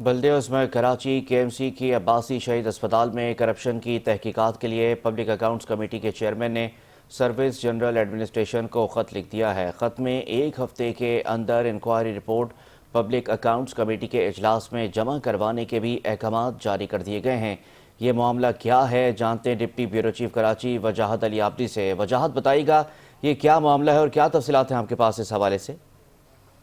بلدیہ عظمی کراچی کے M C کی عباسی شہید اسپتال میں کرپشن کی تحقیقات کے لیے پبلک اکاؤنٹس کمیٹی کے چیئرمین نے سروس جنرل ایڈمنسٹریشن کو خط لکھ دیا ہے۔ خط میں ایک ہفتے کے اندر inquiry report public accounts committee کے اجلاس میں جمع کروانے کے بھی احکامات جاری کر دیے گئے ہیں۔ یہ معاملہ کیا ہے، جانتے ہیں ڈپٹی بیورو چیف کراچی وجاہت علی عابدی سے۔ وجاہت بتائیے گا یہ کیا معاملہ ہے اور کیا تفصیلات ہیں آپ کے پاس اس حوالے سے؟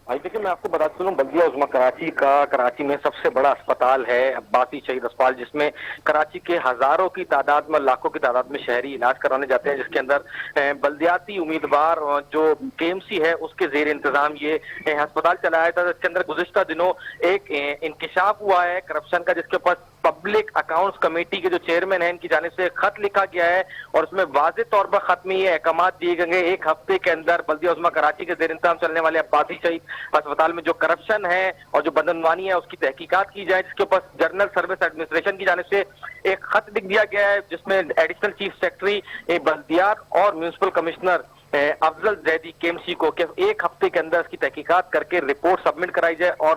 دیکھیے میں آپ کو بتا چلوں بلدیہ عظمی کراچی میں سب سے بڑا اسپتال ہے عباسی شہید اسپتال، جس میں کراچی کے ہزاروں کی تعداد میں لاکھوں کی تعداد میں شہری علاج کرانے جاتے ہیں، جس کے اندر بلدیاتی امیدوار جو کے ایم سی ہے اس کے زیر انتظام یہ ہسپتال چلایا تھا۔ اس کے اندر گزشتہ دنوں ایک انکشاف ہوا ہے کرپشن کا، جس کے اوپر پبلک اکاؤنٹس کمیٹی کے جو چیئرمین ہیں ان کی جانب سے خط لکھا گیا ہے اور اس میں واضح طور پر خط میں یہ احکامات دیے گئے ایک ہفتے کے اندر بلدیہ عظمی کراچی کے زیر انتظام چلنے والے عباسی شہید اسپتال میں جو کرپشن ہے اور جو بدعنوانی ہے اس کی تحقیقات کی جائے، جس کے اوپر جنرل سروس ایڈمنسٹریشن کی جانب سے ایک خط لکھ دیا گیا ہے، جس میں ایڈیشنل چیف سیکرٹری بلدیات اور میونسپل کمشنر افضل زیدی کے ایم سی کو کہ ایک ہفتے کے اندر اس کی تحقیقات کر کے رپورٹ سبمٹ کرائی جائے اور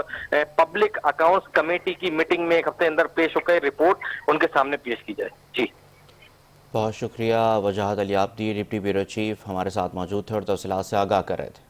پبلک اکاؤنٹس کمیٹی کی میٹنگ میں ایک ہفتے اندر پیش ہو کر رپورٹ ان کے سامنے پیش کی جائے۔ جی بہت شکریہ وجاہت علی عابدی، ڈپٹی بیورو چیف ہمارے ساتھ موجود تھے اور تفصیلات سے آگاہ کر رہے تھے۔